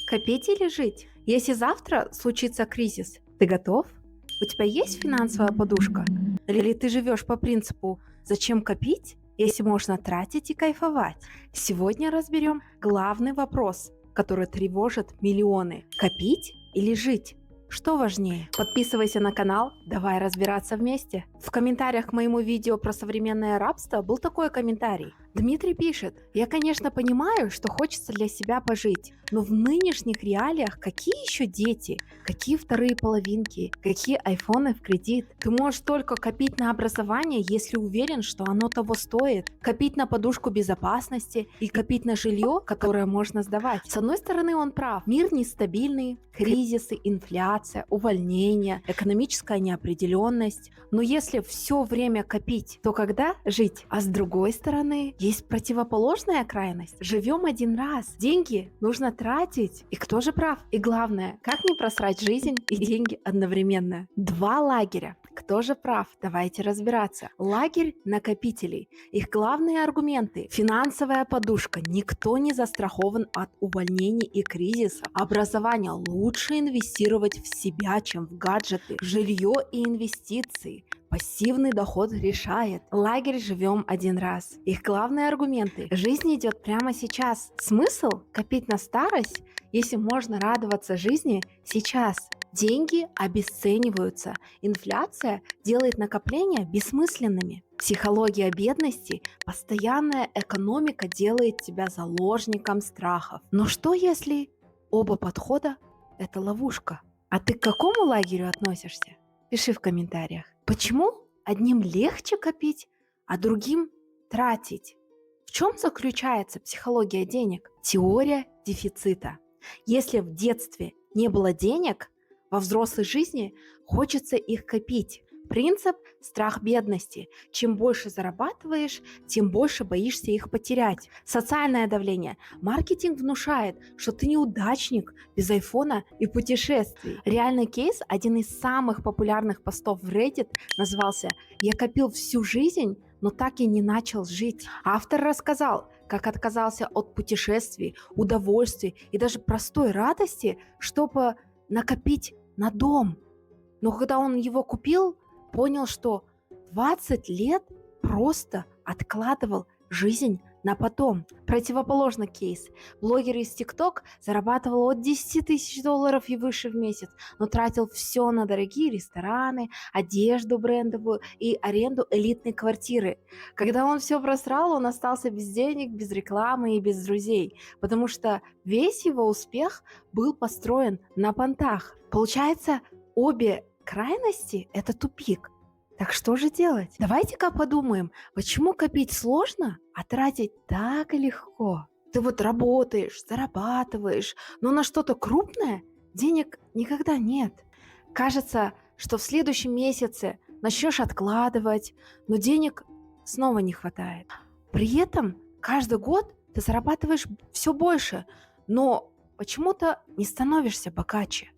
Копить или жить? Если завтра случится кризис, ты готов? У тебя есть финансовая подушка? Или ты живешь по принципу «зачем копить, если можно тратить и кайфовать?» Сегодня разберем главный вопрос, который тревожит миллионы. Копить или жить? Что важнее? Подписывайся на канал, давай разбираться вместе. В комментариях к моему видео про современное рабство был такой комментарий. Дмитрий пишет: «Я, конечно, понимаю, что хочется для себя пожить, но в нынешних реалиях какие еще дети? Какие вторые половинки? Какие айфоны в кредит? Ты можешь только копить на образование, если уверен, что оно того стоит. Копить на подушку безопасности и копить на жилье, которое можно сдавать». С одной стороны, он прав. Мир нестабильный, кризисы, инфляция, увольнение, экономическая неопределенность. Но если все время копить, то когда жить? А с другой стороны, есть противоположная крайность. Живем один раз. Деньги нужно тратить. И кто же прав? И главное, как не просрать жизнь и деньги одновременно? Два лагеря. Кто же прав? Давайте разбираться. Лагерь накопителей. Их главные аргументы: финансовая подушка. Никто не застрахован от увольнений и кризиса. Образование. Лучше инвестировать в себя, чем в гаджеты. Жилье и инвестиции. Пассивный доход решает. Лагерь живем один раз. Их главные аргументы: жизнь идет прямо сейчас. Смысл копить на старость, если можно радоваться жизни сейчас? Деньги обесцениваются. Инфляция делает накопления бессмысленными. Психология бедности, постоянная экономика делает тебя заложником страхов. Но что если оба подхода – это ловушка? А ты к какому лагерю относишься? Пиши в комментариях. Почему одним легче копить, а другим тратить? В чем заключается психология денег? Теория дефицита. Если в детстве не было денег, во взрослой жизни хочется их копить. Принцип – страх бедности. Чем больше зарабатываешь, тем больше боишься их потерять. Социальное давление. Маркетинг внушает, что ты неудачник без айфона и путешествий. Реальный кейс, один из самых популярных постов в Reddit, назывался «Я копил всю жизнь, но так и не начал жить». Автор рассказал, как отказался от путешествий, удовольствий и даже простой радости, чтобы накопить на дом. Но когда он его купил, понял, что 20 лет просто откладывал жизнь на потом. Противоположный кейс. Блогер из ТикТок зарабатывал от 10 тысяч долларов и выше в месяц, но тратил все на дорогие рестораны, одежду брендовую и аренду элитной квартиры. Когда он все просрал, он остался без денег, без рекламы и без друзей, потому что весь его успех был построен на понтах. Получается, обе крайности – это тупик. Так что же делать? Давайте-ка подумаем, почему копить сложно, а тратить так легко. Ты вот работаешь, зарабатываешь, но на что-то крупное денег никогда нет. Кажется, что в следующем месяце начнешь откладывать, но денег снова не хватает. При этом каждый год ты зарабатываешь все больше, но почему-то не становишься богаче.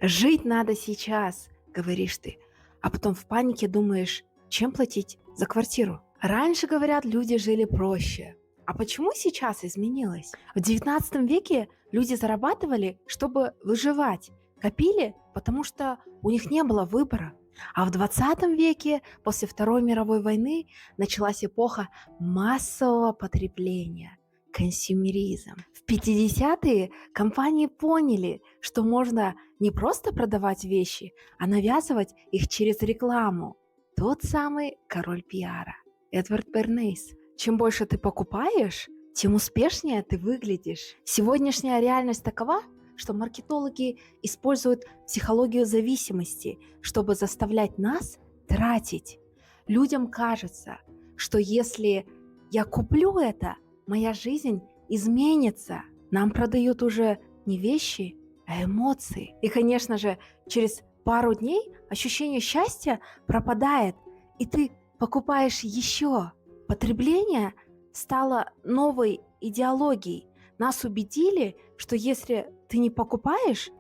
Жить надо сейчас, говоришь ты, а потом в панике думаешь, чем платить за квартиру. Раньше, говорят, люди жили проще. А почему сейчас изменилось? В 19 веке люди зарабатывали, чтобы выживать, копили, потому что у них не было выбора. А в 20 веке, после Второй мировой войны, началась эпоха массового потребления. Консюмеризм. В 50-е компании поняли, что можно не просто продавать вещи, а навязывать их через рекламу. Тот самый король пиара, Эдвард Бернейс. Чем больше ты покупаешь, тем успешнее ты выглядишь. Сегодняшняя реальность такова, что маркетологи используют психологию зависимости, чтобы заставлять нас тратить. Людям кажется, что если я куплю это, моя жизнь изменится. Нам продают уже не вещи, а эмоции. И, конечно же, через пару дней ощущение счастья пропадает, и ты покупаешь еще. Потребление стало новой идеологией. Нас убедили, что если ты не покупаешь,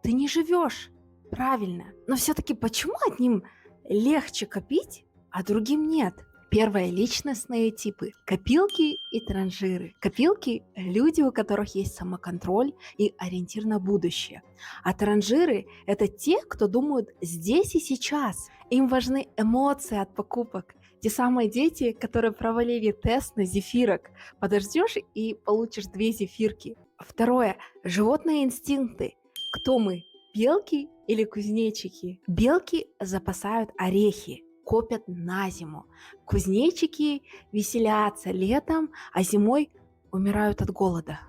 ты не живешь правильно. Но все-таки почему одним легче копить, а другим нет? Первое – личностные типы. Копилки и транжиры. Копилки – люди, у которых есть самоконтроль и ориентир на будущее. А транжиры – это те, кто думают здесь и сейчас. Им важны эмоции от покупок. Те самые дети, которые провалили тест на зефирок. Подождешь и получишь 2 зефирки. Второе – животные инстинкты. Кто мы? Белки или кузнечики? Белки запасают орехи, копят на зиму. Кузнечики веселятся летом, а зимой умирают от голода.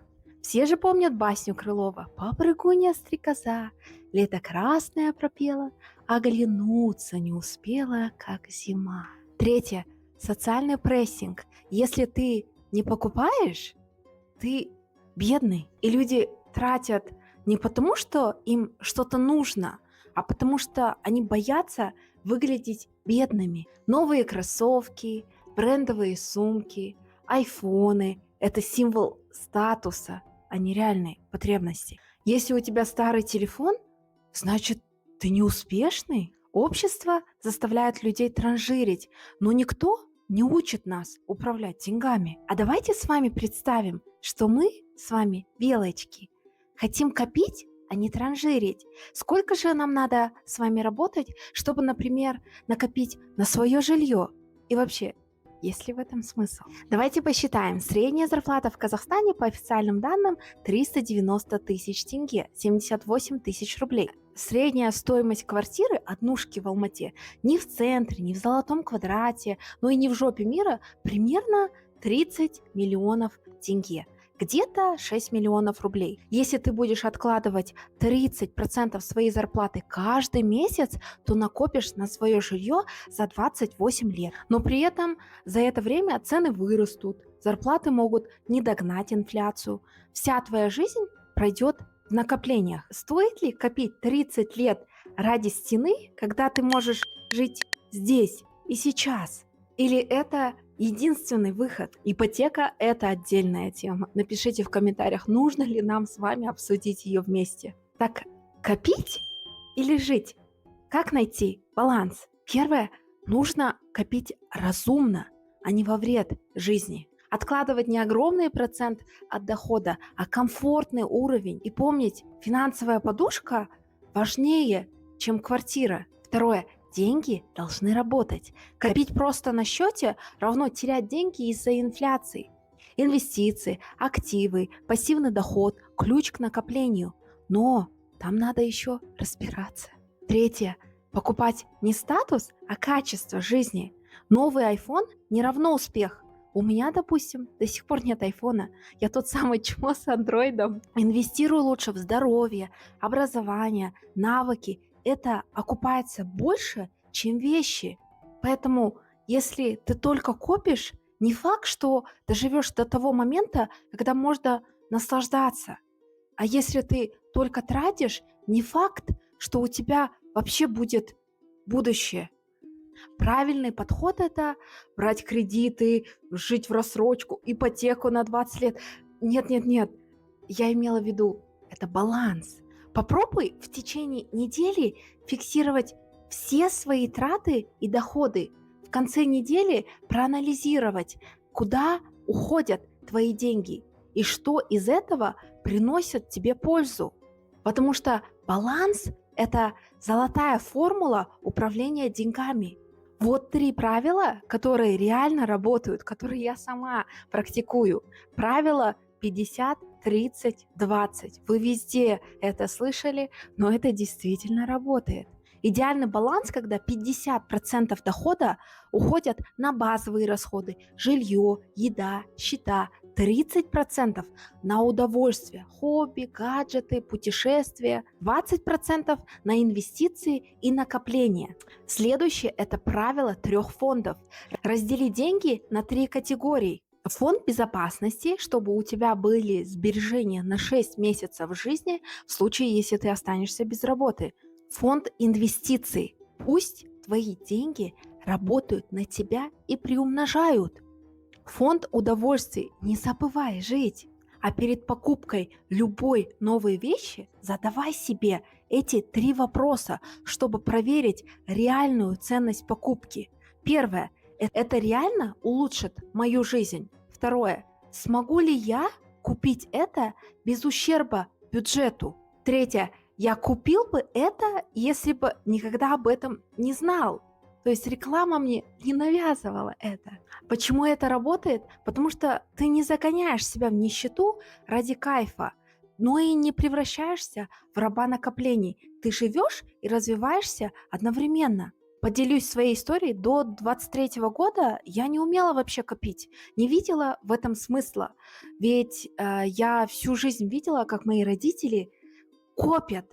Все же помнят басню Крылова «Попрыгунья стрекоза, лето красное пропела, оглянуться не успела, как зима». Третье. Социальный прессинг. Если ты не покупаешь, ты бедный. И люди тратят не потому, что им что-то нужно, а потому что они боятся выглядеть бедными. Новые кроссовки, брендовые сумки, айфоны – это символ статуса, а не реальной потребности. Если у тебя старый телефон, значит, ты не успешный. Общество заставляет людей транжирить, но никто не учит нас управлять деньгами. А давайте с вами представим, что мы с вами, белочки, хотим копить, а не транжирить. Сколько же нам надо с вами работать, чтобы, например, накопить на свое жилье? И вообще, есть ли в этом смысл? Давайте посчитаем. Средняя зарплата в Казахстане по официальным данным 390 тысяч тенге, 78 тысяч рублей. Средняя стоимость квартиры однушки в Алмате ни в центре, ни в Золотом квадрате, но и не в жопе мира примерно 30 миллионов тенге. Где-то 6 миллионов рублей. Если ты будешь откладывать 30% своей зарплаты каждый месяц, то накопишь на свое жилье за 28 лет. Но при этом за это время цены вырастут, зарплаты могут не догнать инфляцию. Вся твоя жизнь пройдет в накоплениях. Стоит ли копить 30 лет ради стены, когда ты можешь жить здесь и сейчас? Или это единственный выход? Ипотека – это отдельная тема. Напишите в комментариях, нужно ли нам с вами обсудить ее вместе. Так, копить или жить? Как найти баланс? Первое, нужно копить разумно, а не во вред жизни. Откладывать не огромный процент от дохода, а комфортный уровень. И помнить, финансовая подушка важнее, чем квартира. Второе, деньги должны работать. Копить просто на счете равно терять деньги из-за инфляции. Инвестиции, активы, пассивный доход – ключ к накоплению. Но там надо еще разбираться. Третье. Покупать не статус, а качество жизни. Новый iPhone не равно успех. У меня, допустим, до сих пор нет айфона. Я тот самый чмо с андроидом. Инвестирую лучше в здоровье, образование, навыки. Это окупается больше, чем вещи. Поэтому, если ты только копишь, не факт, что доживешь до того момента, когда можно наслаждаться. А если ты только тратишь, не факт, что у тебя вообще будет будущее. Правильный подход – это брать кредиты, жить в рассрочку, ипотеку на 20 лет. Нет, я имела в виду, это баланс. Попробуй в течение недели фиксировать все свои траты и доходы. В конце недели проанализировать, куда уходят твои деньги и что из этого приносит тебе пользу. Потому что баланс – это золотая формула управления деньгами. Вот 3 правила, которые реально работают, которые я сама практикую. Правило 50, 30, 20. Вы везде это слышали, но это действительно работает. Идеальный баланс, когда 50% дохода уходят на базовые расходы, жилье, еда, счета, 30% на удовольствие, хобби, гаджеты, путешествия, 20% на инвестиции и накопления. Следующее – это правило 3 фондов. Раздели деньги на 3 категории. Фонд безопасности, чтобы у тебя были сбережения на 6 месяцев жизни в случае, если ты останешься без работы. Фонд инвестиций. Пусть твои деньги работают на тебя и приумножают. Фонд удовольствий. Не забывай жить. А перед покупкой любой новой вещи задавай себе эти 3 вопроса, чтобы проверить реальную ценность покупки. Первое. Это реально улучшит мою жизнь? Второе. Смогу ли я купить это без ущерба бюджету? Третье. Я купил бы это, если бы никогда об этом не знал. То есть реклама мне не навязывала это. Почему это работает? Потому что ты не загоняешь себя в нищету ради кайфа, но и не превращаешься в раба накоплений. Ты живешь и развиваешься одновременно. Поделюсь своей историей. До 23 года я не умела вообще копить, не видела в этом смысла. Ведь я всю жизнь видела, как мои родители копят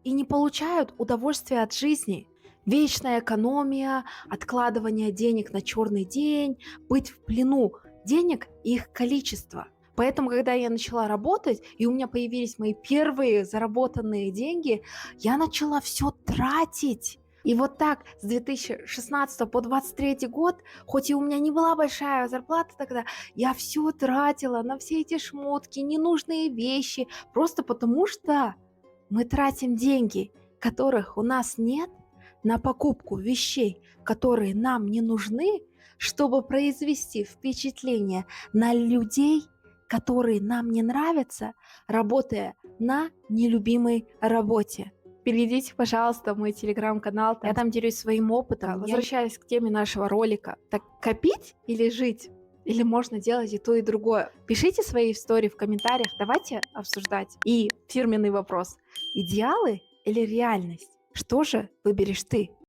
и не получают удовольствия от жизни. Вечная экономия, откладывание денег на черный день, быть в плену денег и их количество. Поэтому, когда я начала работать, и у меня появились мои первые заработанные деньги, я начала все тратить. И вот так с 2016 по 2023 год, хоть и у меня не была большая зарплата тогда, я все тратила на все эти шмотки, ненужные вещи, просто потому что мы тратим деньги, которых у нас нет, на покупку вещей, которые нам не нужны, чтобы произвести впечатление на людей, которые нам не нравятся, работая на нелюбимой работе. Перейдите, пожалуйста, в мой телеграм-канал, я там делюсь своим опытом. Возвращаясь к теме нашего ролика. Так копить или жить? Или можно делать и то, и другое? Пишите свои истории в комментариях, давайте обсуждать. И фирменный вопрос. Идеалы или реальность? Что же выберешь ты?